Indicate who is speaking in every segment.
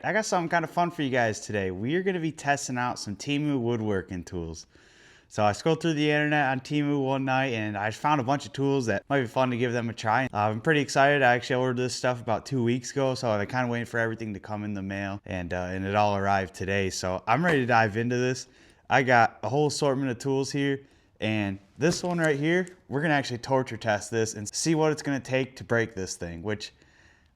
Speaker 1: I got something kind of fun for you guys today. We are going to be testing out some Temu woodworking tools. So I scrolled through the internet on Temu one night and I found a bunch of tools that might be fun to give them a try. I'm pretty excited. I actually ordered this stuff about 2 weeks ago, so I'm kind of waiting for everything to come in the mail, and it all arrived today. So I'm ready to dive into this. I got a whole assortment of tools here, and this one right here, we're going to actually torture test this and see what it's going to take to break this thing, which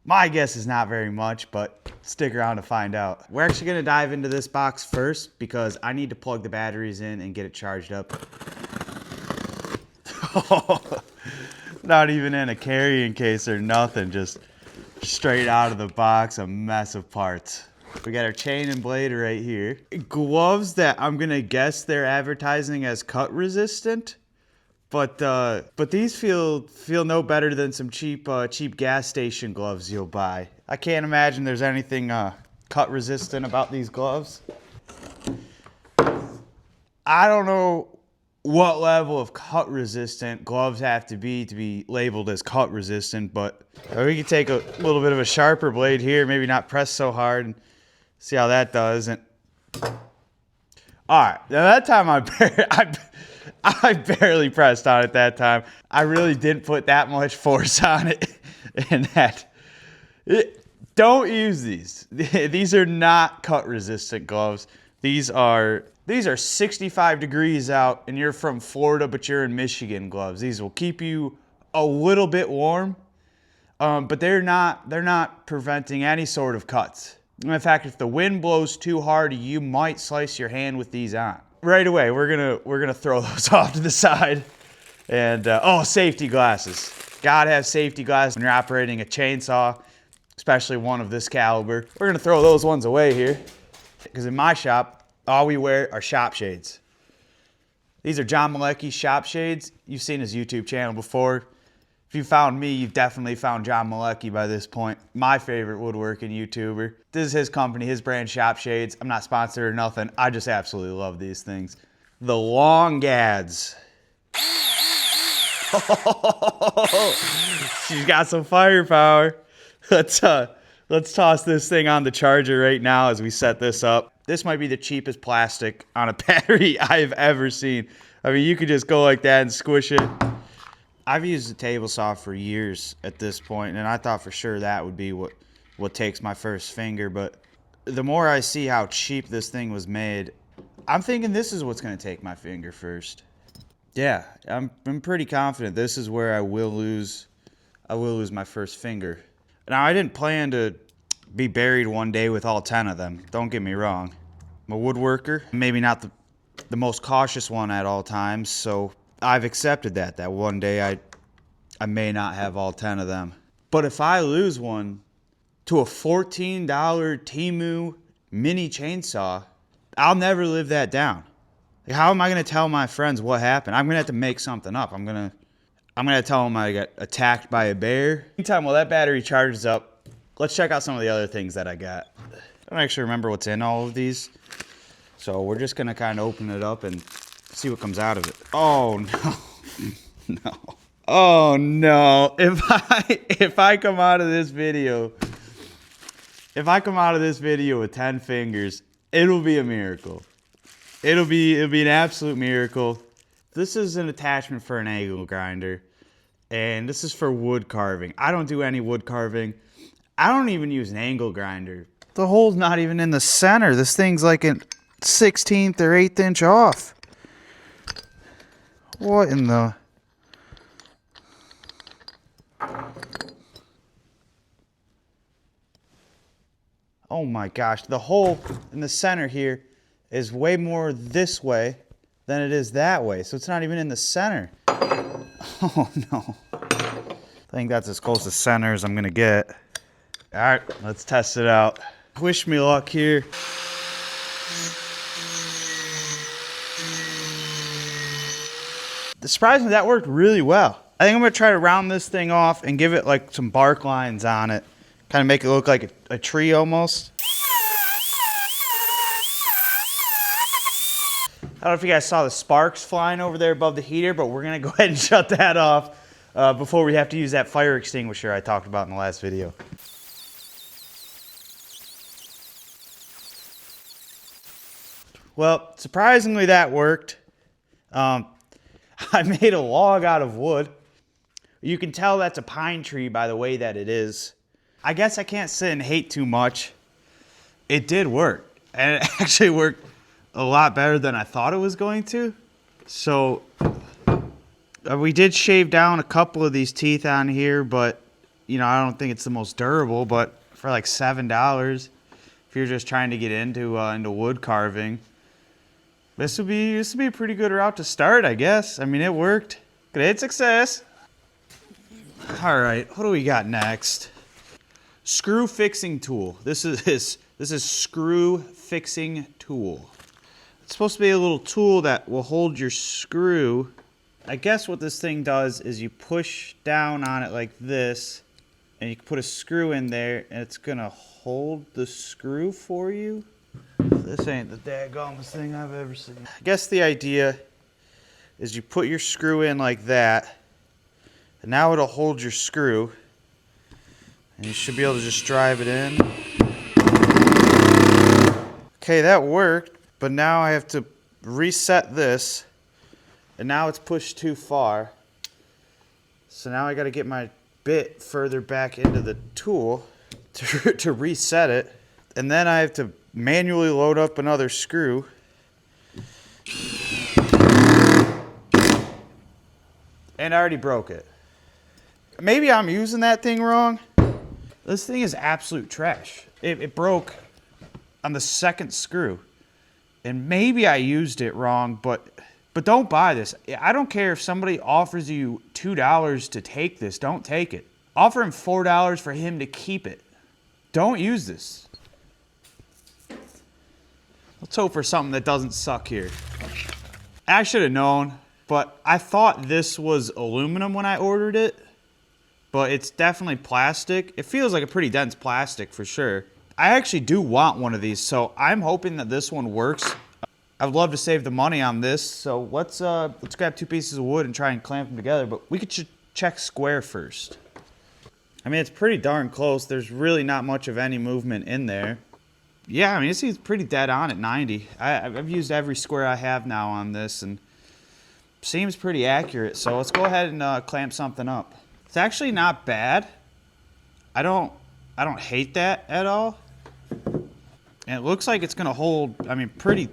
Speaker 1: my guess is not very much, but stick around to find out. We're actually gonna dive into this box first because I need to plug the batteries in and get it charged up. Not even in a carrying case or nothing, just straight out of the box, a mess of parts. We got our chain and blade right here. Gloves that I'm gonna guess they're advertising as cut resistant. But these feel no better than some cheap gas station gloves you'll buy. I can't imagine there's anything cut resistant about these gloves. I don't know what level of cut resistant gloves have to be labeled as cut resistant, but we can take a little bit of a sharper blade here, maybe not press so hard, and see how that does. And all right, now that time I barely pressed on it that time. I really didn't put that much force on it. And don't use these. These are not cut resistant gloves. These are 65 degrees out and you're from Florida, but you're in Michigan gloves. These will keep you a little bit warm, but they're not preventing any sort of cuts. In fact, if the wind blows too hard, you might slice your hand with these on. Right away, we're gonna throw those off to the side. And oh, safety glasses. Gotta have safety glasses when you're operating a chainsaw, especially one of this caliber. We're gonna throw those ones away here, because in my shop, all we wear are shop shades. These are John Malecki's shop shades. You've seen his YouTube channel before. If you found me, you've definitely found John Malecki by this point. My favorite woodworking YouTuber. This is his company, his brand, Shop Shades. I'm not sponsored or nothing. I just absolutely love these things. The long gads. She's got some firepower. Let's toss this thing on the charger right now as we set this up. This might be the cheapest plastic on a battery I've ever seen. I mean, you could just go like that and squish it. I've used a table saw for years at this point, and I thought for sure that would be what takes my first finger, but the more I see how cheap this thing was made, I'm thinking this is what's going to take my finger first. Yeah, I'm pretty confident this is where I will lose my first finger. Now, I didn't plan to be buried one day with all 10 of them. Don't get me wrong. I'm a woodworker, maybe not the most cautious one at all times, so I've accepted that one day I may not have all 10 of them. But if I lose one to a $14 Temu mini chainsaw, I'll never live that down. Like, how am I going to tell my friends what happened? I'm going to have to make something up. I'm going to tell them I got attacked by a bear. Meantime, while that battery charges up, let's check out some of the other things that I got. I don't actually remember what's in all of these, so we're just going to kind of open it up and see what comes out of it. Oh no. No. Oh no. If I come out of this video with 10 fingers, it'll be a miracle. It'll be an absolute miracle. This is an attachment for an angle grinder, and this is for wood carving. I don't do any wood carving. I don't even use an angle grinder. The hole's not even in the center. This thing's like a 16th or 8th inch off. What in the... Oh my gosh, the hole in the center here is way more this way than it is that way, so it's not even in the center. Oh no. I think that's as close to center as I'm gonna get. All right, let's test it out. Wish me luck here. Surprisingly, that worked really well. I think I'm gonna try to round this thing off and give it like some bark lines on it. Kind of make it look like a tree almost. I don't know if you guys saw the sparks flying over there above the heater, but we're gonna go ahead and shut that off before we have to use that fire extinguisher I talked about in the last video. Well, surprisingly that worked. I made a log out of wood. You can tell that's a pine tree by the way that it is. I guess I can't sit and hate too much. It did work. And it actually worked a lot better than I thought it was going to. So we did shave down a couple of these teeth on here, but you know, I don't think it's the most durable, but for like $7, if you're just trying to get into wood carving, this would be a pretty good route to start, I guess. I mean, it worked. Great success. All right, what do we got next? Screw fixing tool. This is screw fixing tool. It's supposed to be a little tool that will hold your screw. I guess what this thing does is you push down on it like this, and you can put a screw in there, and it's gonna hold the screw for you. This ain't the dadgummest thing I've ever seen. I guess the idea is you put your screw in like that, and now it'll hold your screw, and you should be able to just drive it in. Okay, that worked, but now I have to reset this, and now it's pushed too far. So now I gotta get my bit further back into the tool to reset it, and then I have to manually load up another screw. And I already broke it. Maybe I'm using that thing wrong. This thing is absolute trash. It broke on the second screw. And maybe I used it wrong, but don't buy this. I don't care if somebody offers you $2 to take this. Don't take it. Offer him $4 for him to keep it. Don't use this. Let's hope for something that doesn't suck here. I should have known, but I thought this was aluminum when I ordered it. But it's definitely plastic. It feels like a pretty dense plastic for sure. I actually do want one of these, so I'm hoping that this one works. I'd love to save the money on this, so let's grab 2 pieces of wood and try and clamp them together, but we could check square first. I mean, it's pretty darn close. There's really not much of any movement in there. Yeah, I mean, it seems pretty dead on at 90. I've used every square I have now on this, and seems pretty accurate, so let's go ahead and clamp something up. It's actually not bad. I don't hate that at all. And it looks like it's gonna hold, I mean, pretty,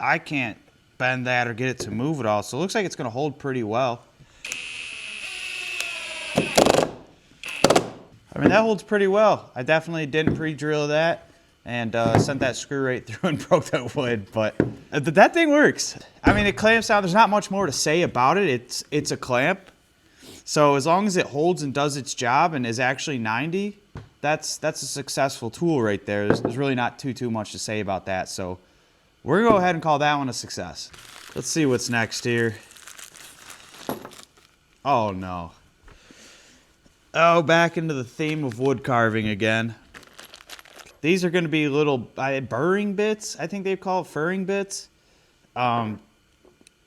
Speaker 1: I can't bend that or get it to move at all, so it looks like it's gonna hold pretty well. I mean, that holds pretty well. I definitely didn't pre-drill that and sent that screw right through and broke that wood, but that thing works. I mean, it clamps down. There's not much more to say about it. It's a clamp. So as long as it holds and does its job and is actually 90, that's a successful tool right there. There's really not too much to say about that. So we're gonna go ahead and call that one a success. Let's see what's next here. Oh no. Oh, back into the theme of wood carving again. These are gonna be little burring bits. I think they call it furring bits. And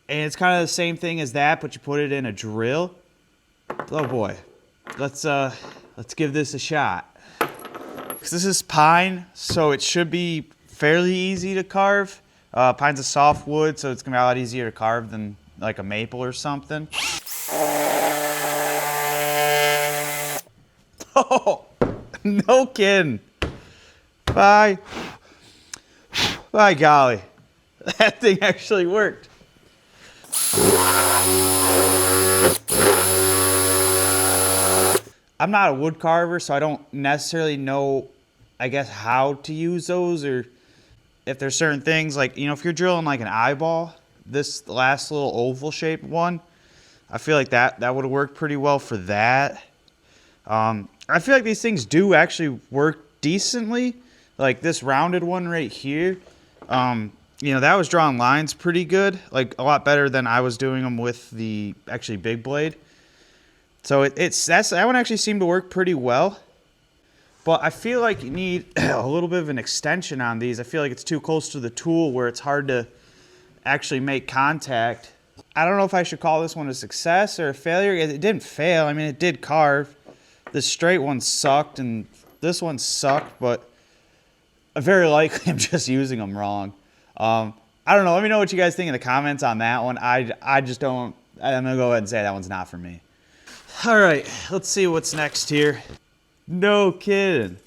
Speaker 1: it's kind of the same thing as that, but you put it in a drill. Oh boy, let's give this a shot. Cause this is pine, so it should be fairly easy to carve. Pine's a soft wood, so it's gonna be a lot easier to carve than like a maple or something. Oh, no kidding. By golly, that thing actually worked. I'm not a wood carver, so I don't necessarily know, I guess, how to use those, or if there's certain things, like, you know, if you're drilling like an eyeball, this last little oval shaped one, I feel like that would have worked pretty well for that. I feel like these things do actually work decently. Like this rounded one right here, you know, that was drawing lines pretty good, like a lot better than I was doing them with the actually big blade. So that one actually seemed to work pretty well. But I feel like you need a little bit of an extension on these. I feel like it's too close to the tool where it's hard to actually make contact. I don't know if I should call this one a success or a failure. It didn't fail. I mean, it did carve. The straight one sucked and this one sucked, but very likely I'm just using them wrong. I I don't know. Let me know what you guys think in the comments on that one. I just don't. I'm gonna go ahead and say that one's not for me. All right, let's see what's next here. No kidding.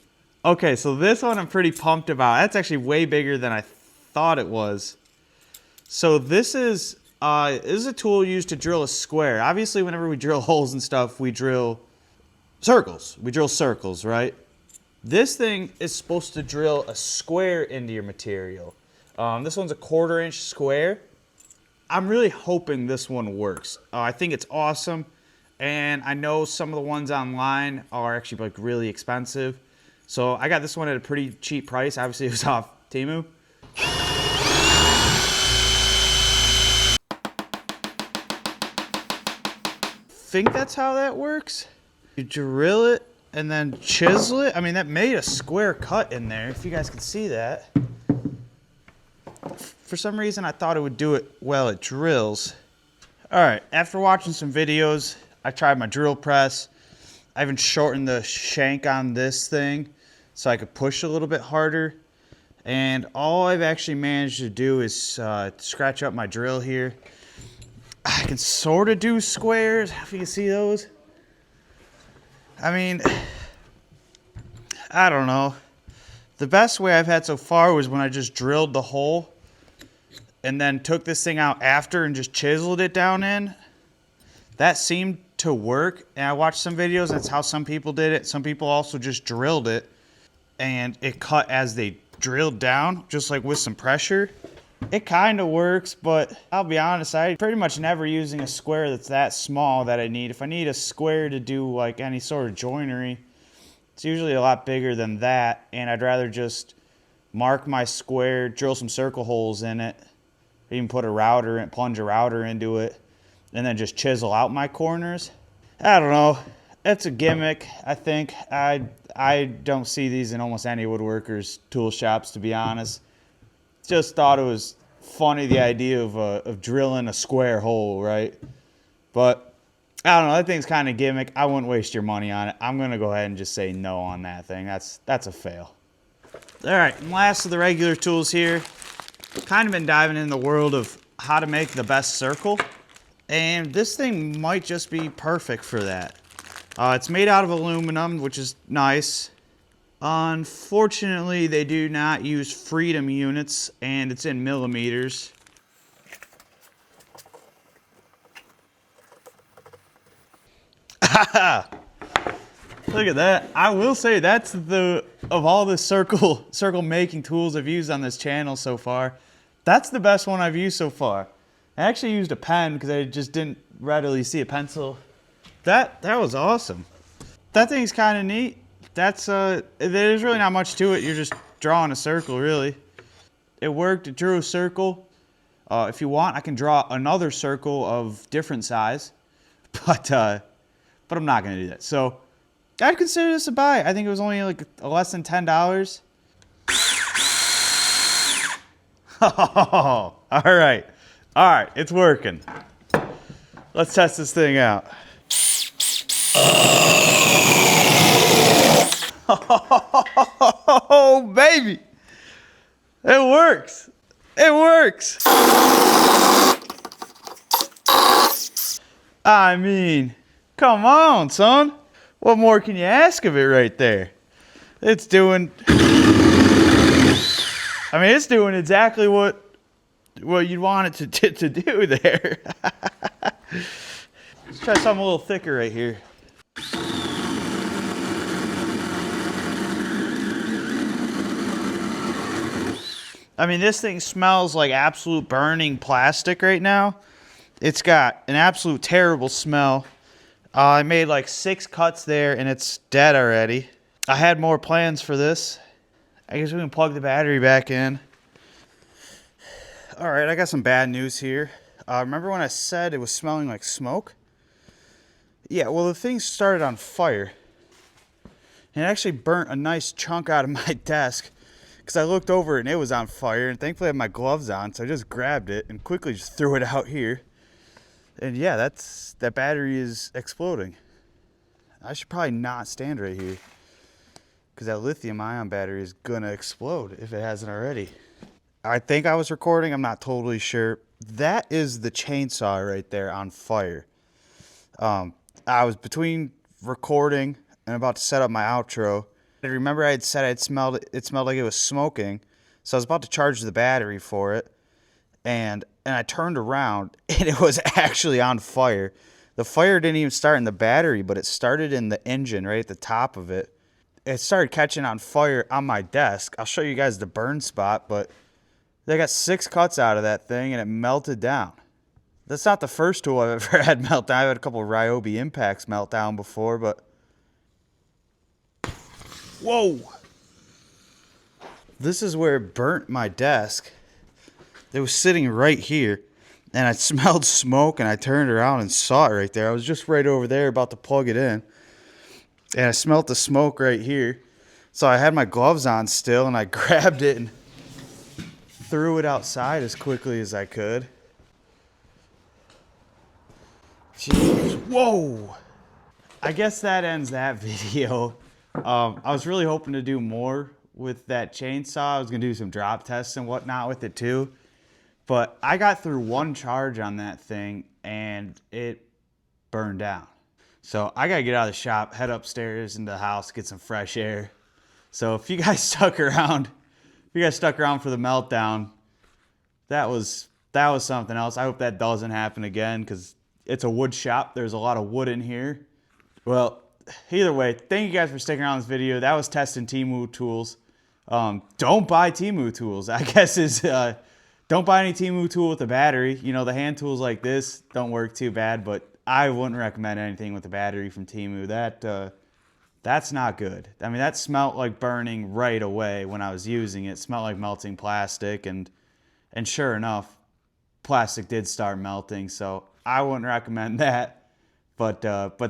Speaker 1: Okay, so this one I'm pretty pumped about. That's actually way bigger than I thought it was. So this is a tool used to drill a square. Obviously, whenever we drill holes and stuff, we drill circles. We drill circles, right? This thing is supposed to drill a square into your material. This one's a 1/4 inch square. I'm really hoping this one works. I think it's awesome. And I know some of the ones online are actually like really expensive. So I got this one at a pretty cheap price. Obviously, it was off Temu. Think that's how that works. You drill it and then chisel it. I mean, that made a square cut in there, if you guys can see that. For some reason, I thought it would do it while it drills. All right, after watching some videos, I tried my drill press. I even shortened the shank on this thing so I could push a little bit harder. And all I've actually managed to do is scratch up my drill here. I can sort of do squares, if you can see those. I mean, I don't know. The best way I've had so far was when I just drilled the hole and then took this thing out after and just chiseled it down in. That seemed to work. And I watched some videos, that's how some people did it. Some people also just drilled it and it cut as they drilled down, just like with some pressure. It kind of works, but I'll be honest, I pretty much never using a square that's that small that I need. If I need a square to do like any sort of joinery, it's usually a lot bigger than that, and I'd rather just mark my square, drill some circle holes in it, even put a router in, plunge a router into it, and then just chisel out my corners. I don't know. It's a gimmick, I think. I don't see these in almost any woodworkers' tool shops, to be honest. Just thought it was funny, the idea of drilling a square hole, right? But I don't know, that thing's kind of gimmick. I wouldn't waste your money on it. I'm gonna go ahead and just say no on that thing. That's a fail. All right, and last of the regular tools here. Kind of been diving in the world of how to make the best circle, and this thing might just be perfect for that. It's made out of aluminum, which is nice. Unfortunately, they do not use Freedom units, and it's in millimeters. Look at that. I will say that's of all the circle making tools I've used on this channel so far, that's the best one I've used so far. I actually used a pen because I just didn't readily see a pencil. That was awesome. That thing's kind of neat. There's really not much to it. You're just drawing a circle, really. It worked. It drew a circle. If you want, I can draw another circle of different size, but I'm not gonna do that. So I'd consider this a buy. I think it was only like less than $10. Oh, all right, it's working. Let's test this thing out. Oh, baby. It works. It works. I mean, come on, son. What more can you ask of it right there? It's doing exactly what you'd want it to do there. Let's try something a little thicker right here. I mean, this thing smells like absolute burning plastic right now. It's got an absolute terrible smell. I made like 6 cuts there and it's dead already. I had more plans for this. I guess we can plug the battery back in. All right, I got some bad news here. Remember when I said it was smelling like smoke? Yeah, well, the thing started on fire. And it actually burnt a nice chunk out of my desk. Because I looked over and it was on fire, and thankfully I had my gloves on, so I just grabbed it and quickly just threw it out here. And yeah, that battery is exploding. I should probably not stand right here, because that lithium ion battery is gonna explode if it hasn't already. I think I was recording. I'm not totally sure. That is the chainsaw right there on fire. I was between recording and about to set up my outro. I remember I had said it smelled like it was smoking, so I was about to charge the battery for it, and I turned around and it was actually on fire. The fire didn't even start in the battery, but it started in the engine right at the top of it. It started catching on fire on my desk. I'll show you guys the burn spot, but they got 6 cuts out of that thing and it melted down. That's not the first tool I've ever had melt down. I've had a couple of Ryobi Impacts melt down before, but whoa! This is where it burnt my desk. It was sitting right here, and I smelled smoke, and I turned around and saw it right there. I was just right over there about to plug it in, and I smelled the smoke right here. So I had my gloves on still, and I grabbed it and threw it outside as quickly as I could. Jeez, whoa! I guess that ends that video. I was really hoping to do more with that chainsaw. I was gonna do some drop tests and whatnot with it too. But I got through one charge on that thing and it burned down. So I gotta get out of the shop, head upstairs into the house, get some fresh air. So if you guys stuck around, for the meltdown, that was something else. I hope that doesn't happen again because it's a wood shop. There's a lot of wood in here. Well, either way, thank you guys for sticking around this video. That was testing Temu tools. Don't buy Temu tools, I guess is... don't buy any Temu tool with a battery. You know, the hand tools like this don't work too bad, but I wouldn't recommend anything with a battery from Temu. That's not good. I mean, that smelled like burning right away when I was using it. It smelled like melting plastic, and sure enough, plastic did start melting, so I wouldn't recommend that. But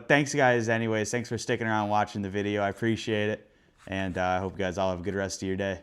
Speaker 1: thanks, guys, anyways. Thanks for sticking around and watching the video. I appreciate it, and I hope you guys all have a good rest of your day.